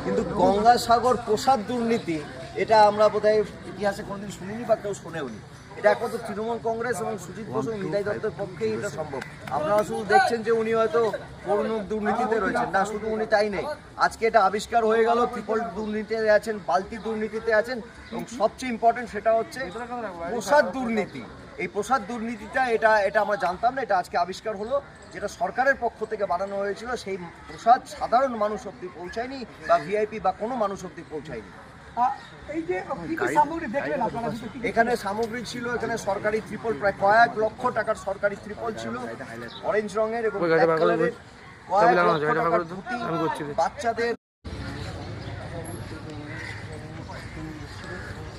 কিন্তু গঙ্গাসাগর প্রসাদ দুর্নীতি এটা আমরা বোধহয় ইতিহাসে কোনোদিন শুনিনি বা কেউ শোনেওনি। এটা একমাত্র তৃণমূল কংগ্রেস এবং সুজিত বসু নিতাই দত্তের পক্ষেই এটা সম্ভব। আপনারা শুধু দেখছেন যে উনি হয়তো পূর্ণ দুর্নীতিতে রয়েছেন, না শুধু উনি তাই নেই, আজকে এটা আবিষ্কার হয়ে গেল ট্রিপল দুর্নীতিতে আছেন, বালতি দুর্নীতিতে আছেন, এবং সবচেয়ে ইম্পর্টেন্ট সেটা হচ্ছে প্রসাদ দুর্নীতি। এই প্রসাদ দুর্নীতিটা এটা আমরা জানতাম না, এটা আজকে আবিষ্কার হলো। যেটা সরকারের পক্ষ থেকে বানানো হয়েছিল সেই প্রসাদ সাধারণ মানুষ অব্দি পৌঁছায়নি, বা ভিআইপি বা কোনো মানুষ অব্দি পৌঁছায়নি। এখানে সামগ্রী ছিল, এখানে সরকারি ত্রিপল, প্রায় কয়েক লক্ষ টাকার সরকারি ত্রিপল ছিল, অরেঞ্জ রঙের এবং ব্ল্যাক কালারের, কয়েক লক্ষ টাকার ধুতি, বাচ্চাদের।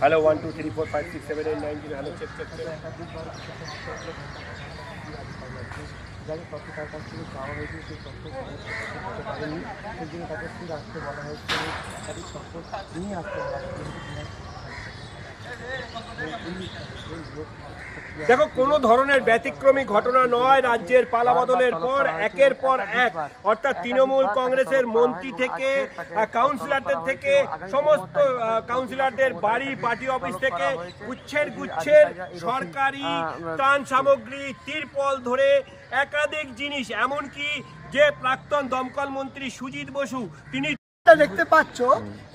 Hello 1 2 3 4 5 6 7 8 9 0 hello check check check. যাদের তথ্য তার কাছ থেকে চাওয়া হয়েছে সেই তথ্য করতে পারেনি, সেই জন্য তাকে ফিরে আসতে বলা হয়েছে। তাদের তথ্য নিয়ে আসতে বলা দেখো, কোনো ধরনের ব্যতিক্রমী ঘটনা নয়। রাজ্যের পালাবদলের পর একের পর এক, অর্থাৎ তৃণমূল কংগ্রেসের মন্ত্রী থেকে কাউন্সিলরদের থেকে সমস্ত কাউন্সিলরদের বাড়ি, পার্টি অফিস থেকে গুচ্ছের সরকারি ত্রাণ সামগ্রী, তিরপল ধরে একাধিক জিনিস, এমনকি যে প্রাক্তন দমকল মন্ত্রী সুজিত বসু তিনি দেখতে পাচ্ছ,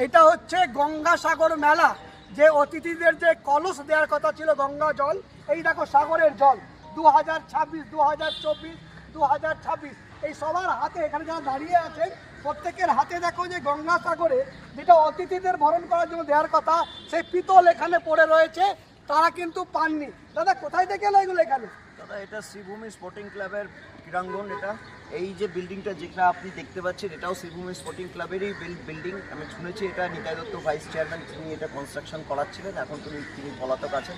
এটা হচ্ছে গঙ্গাসাগর মেলা। যে অতিথিদের যে কলস দেওয়ার কথা ছিল গঙ্গা জল, এই দেখো সাগরের জল 2026, 2024, 2026, এই সবার হাতে, এখানে যারা দাঁড়িয়ে আছেন প্রত্যেকের হাতে দেখো যে গঙ্গাসাগরে যেটা অতিথিদের বরণ করার জন্য দেওয়ার কথা, সেই পিতল এখানে পড়ে রয়েছে, তারা কিন্তু পাননি। দাদা কোথায় থেকে এলো এগুলো এখানে? দাদা এটা শ্রীভূমি স্পোর্টিং ক্লাবের ক্রীড়াঙ্গন। এটা এই যে বিল্ডিংটা যেটা আপনি দেখতে পাচ্ছেন, এটাও শ্রীভূমি স্পোর্টিং ক্লাবেরই বিল্ডিং। আমি শুনেছি এটা নিতাই দত্ত ভাইস চেয়ারম্যান, তিনি এটা কনস্ট্রাকশন করাচ্ছিলেন, এখন তিনি পলাতক আছেন।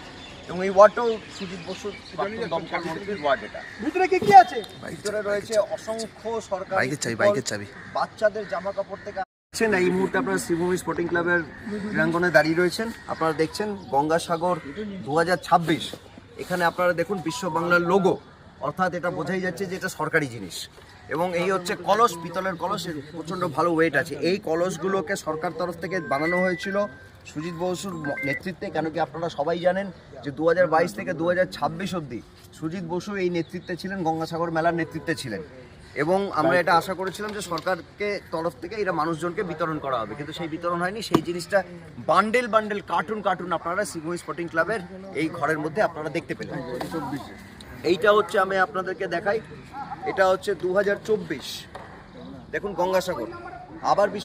এবং এই ওয়ার্ডটাও সুজিত বসু দমকল মন্ত্রীর ওয়ার্ড। এটা ভিতরে কি কি আছে? ভিতরে রয়েছে অসংখ্য সরকারি বাচ্চাদের জামা কাপড় থেকে। এই মুহূর্তে আপনারা শ্রীভূমি স্পোর্টিং ক্লাবের ক্রীড়াঙ্গনে দাঁড়িয়ে রয়েছেন, আপনারা দেখছেন গঙ্গাসাগর 2026। এখানে আপনারা দেখুন বিশ্ব বাংলার লোগো, অর্থাৎ এটা বোঝাই যাচ্ছে যে এটা সরকারি জিনিস। এবং এই হচ্ছে কলস, পিতলের কলস, প্রচণ্ড ভালো ওয়েট আছে। এই কলসগুলোকে সরকার তরফ থেকে বানানো হয়েছিল সুজিত বসুর নেতৃত্বে। কেন কি আপনারা সবাই জানেন যে 2022 থেকে 2026 অবধি সুজিত বসু এই নেতৃত্বে ছিলেন, গঙ্গাসাগর মেলার নেতৃত্বে ছিলেন। এবং আমরা এটা আশা করেছিলাম যে সরকারকে তরফ থেকে এটা মানুষজনকে বিতরণ করা হবে, কিন্তু সেই বিতরণ হয়নি। সেই জিনিসটা বান্ডেল কার্টুন আপনারা শ্রীভূমি স্পোর্টিং ক্লাবের এই ঘরের মধ্যে আপনারা দেখতে পেলেন। এইটা হচ্ছে, আমি আপনাদেরকে দেখাই, এটা হচ্ছে 2024। দেখুন গঙ্গাসাগর আবার